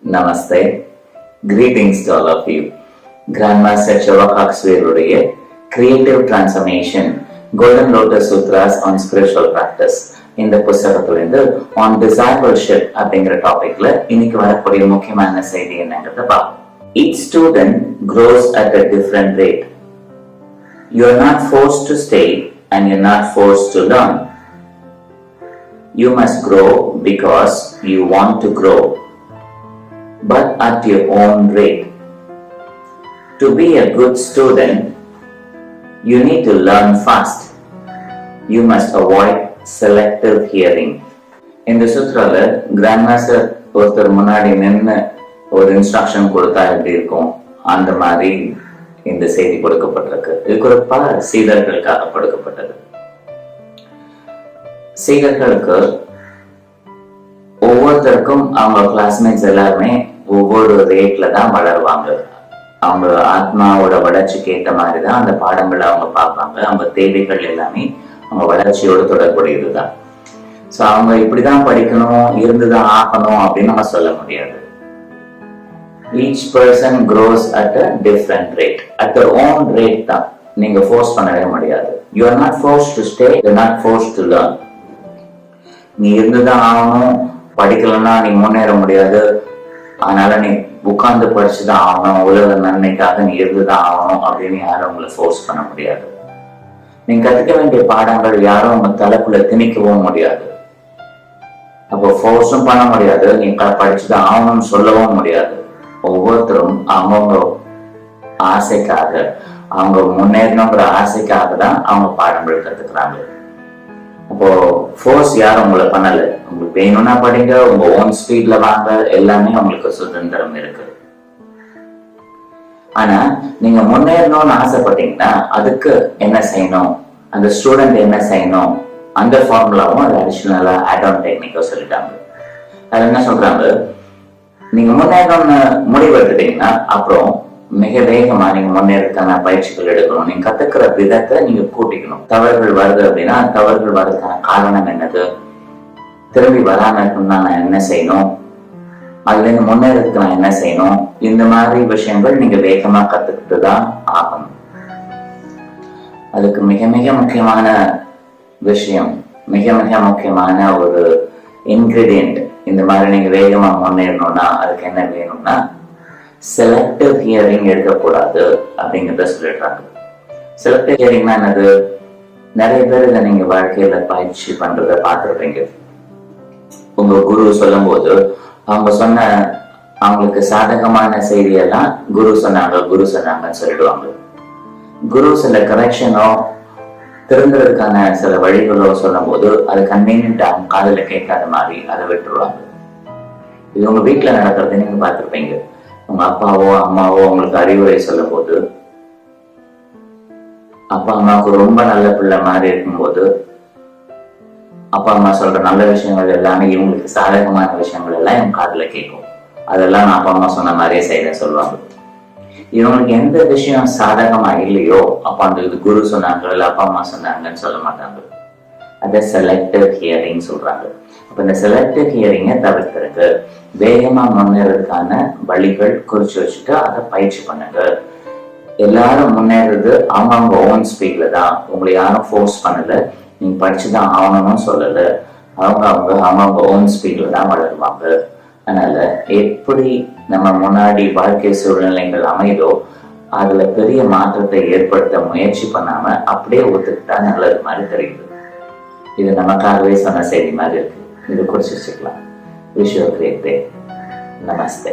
Namaste. Greetings to all of you. Grandmaster Chavakhaksuடைய Creative Transformation Golden Lotus Sutras on Spiritual Practice இந்த புத்தகத்திலிருந்து on discipleship அப்படிங்கிற டாபிக்ல இன்னைக்கு வரக்கூடிய முக்கியமான செய்தி என்னங்கிறத பார்ப்போம். Each student grows at a different rate. You are not forced to stay and you are not forced to learn. You must grow because you want to grow, but at your own rate. To be a good student, you need to learn fast. You must avoid selective hearing. இந்த சுத்ரால grandmaster ஒருத்தர் முன்னாடி நின்று ஒரு instruction கொடுத்தா எப்படி இருக்கும் அந்த மாதிரி இந்த செய்தி கொடுக்கப்பட்டிருக்கு. இது குறிப்பா சீடர்களுக்காக கொடுக்கப்பட்டது. சீடர்களுக்கு ஒவ்வொருத்தருக்கும் அவங்க கிளாஸ்மேட்ஸ் எல்லாருமே ஒவ்வொரு ரேட்ல தான் வளருவாங்க. அவங்க ஆத்மாவோட வளர்ச்சிக்கு ஏற்ற மாதிரி தான் அந்த பாடங்களை அவங்க பார்ப்பாங்க. அவங்க தேவைகள் எல்லாமே அவங்க வளர்ச்சியோடு தொடர்புடையதுதான். ஸோ அவங்க இப்படிதான் படிக்கணும், இருந்துதான் ஆகணும் அப்படின்னு நம்ம சொல்ல முடியாது. Each person grows at a different rate. At their own rate தான். நீங்க ஃபோர்ஸ் பண்ணவே முடியாது. You are not forced to stay, you are not forced to learn. நீ இருந்துதான் ஆகணும், படிக்கலன்னா நீ முன்னேற முடியாது, அதனால நீ உட்கார்ந்து படிச்சுதான் ஆகணும், உலக நன்மைக்காக நீ இருந்துதான் ஆகணும் அப்படின்னு யாரும் உங்களை ஃபோர்ஸ் பண்ண முடியாது. நீங்க கத்துக்க வேண்டிய பாடங்கள் யாரும் உங்க தலைக்குள்ள திணிக்கவும் முடியாது. அப்போ ஃபோர்ஸும் பண்ண முடியாது, நீ படிச்சுதான் ஆகணும்னு சொல்லவும் முடியாது. ஒவ்வொருத்தரும் அவங்கவுங்க ஆசைக்காக, அவங்க முன்னேறணுங்கிற ஆசைக்காக தான் அவங்க பாடங்கள் கத்துக்கிறாங்க. அப்போ ஃபோர்ஸ் யாரும் உங்களை பண்ணல. உங்களுக்கு வேணும்னா படிங்க, உங்க ஓன் ஸ்பீட்ல வாங்க, எல்லாமே உங்களுக்கு சுதந்திரம் இருக்கு. ஆனா நீங்க முன்னேறணும்னு ஆசைப்பட்டீங்கன்னா அதுக்கு என்ன செய்யணும், அந்த ஸ்டூடெண்ட் என்ன செய்யணும், அந்த ஃபார்முலாவும் அது அடிஷனலா ஆட் ஆன் டெக்னிக்கா சொல்லிட்டாங்க. அது என்ன சொல்றாங்க, நீங்க முன்னேறணும்னு முடிவு எடுத்துட்டீங்கன்னா அப்புறம் மிக வேகமா நீங்க முன்னேறதுக்கான பயிற்சிகள் எடுக்கணும். நீங்க கத்துக்கிற விதத்தை நீங்க கூட்டிக்கணும். தவறுகள் வருது அப்படின்னா தவறுகள் வர்றதுக்கான காரணம் என்னது, திரும்பி வராம இருக்கணும்னா நான் என்ன செய்யணும், அதுல இருந்து முன்னேறதுக்கு நான் என்ன செய்யணும், இந்த மாதிரி விஷயங்கள் நீங்க வேகமா கத்துக்கிட்டு தான் ஆகணும். அதுக்கு மிக மிக முக்கியமான விஷயம், மிக மிக முக்கியமான ஒரு இன்கிரீடியன்ட், இந்த மாதிரி நீங்க வேகமா முன்னேறணும்னா அதுக்கு என்ன வேணும்னா செலக்டிவ் ஹியரிங் எடுக்கக்கூடாது அப்படிங்கிறத சொல்லிடுறாங்க. செலக்டிவ் ஹியரிங்னா என்னது, நிறைய பேர் இதை நீங்க வாழ்க்கையில பயிற்சி பண்றத பார்த்துருப்பீங்க. உங்க குரு சொல்லும் போது அவங்க சொன்ன அவங்களுக்கு சாதகமான செய்தியெல்லாம் குரு சொன்னாங்கன்னு சொல்லிடுவாங்க. குரு சில கரெக்ஷனோ திருந்துறதுக்கான சில வழிகளோ சொல்லும் போது அது கன்வீனியன்ட் அவங்க காதுல கேட்காத மாதிரி அதை விட்டுருவாங்க. இது உங்க வீட்டுல நடக்கிறத நீங்க பார்த்துருப்பீங்க. உங்க அப்பாவோ அம்மாவோ உங்களுக்கு அறிவுரை சொல்லும் போது அப்பா அம்மாவுக்கு ரொம்ப நல்ல பிள்ளை மாதிரி இருக்கும்போது அப்பா அம்மா சொல்ற நல்ல விஷயங்கள் எல்லாமே இவங்களுக்கு சாதகமான விஷயங்கள் எல்லாம் இவங்க காதுல கேட்கும். அதெல்லாம் நான் அப்பா அம்மா சொன்ன மாதிரியே செய்ய சொல்லுவாங்க. இவங்களுக்கு எந்த விஷயம் சாதகமா இல்லையோ அப்ப அந்த இது குரு சொன்னாங்க இல்ல அப்பா அம்மா சொன்னாங்கன்னு சொல்ல மாட்டாங்க. அதை செலக்டிவ் ஹியரிங் சொல்றாங்க. அப்ப இந்த செலக்டிவ் ஹியரிங்கை தவிர்த்துருக்கு. வேகமா முன்னேறதுக்கான வழிகள் குறிச்சு வச்சுட்டு அதை பயிற்சி பண்ணுங்க. எல்லாரும் முன்னேறது அவங்கவுங்க ஓன் ஸ்பீட்ல தான். உங்களை யாரும் ஃபோர்ஸ் பண்ணல, நீங்க படிச்சுதான் ஆகணும்னு சொல்லல. அவங்கவுங்க ஓன் ஸ்பீட்ல தான் வளருவாங்க. அதனால எப்படி நம்ம முன்னாடி வாழ்க்கை சூழ்நிலைகள் அமைதோ அதுல பெரிய மாற்றத்தை ஏற்படுத்த முயற்சி பண்ணாம அப்படியே ஒத்துக்கிட்டா நல்லது மாதிரி தெரியுது. இது நமக்காகவே சொன்ன செய்தி மாதிரி இருக்கு. இது குறிச்சு வச்சுக்கலாம். Wish you a great day. Namaste.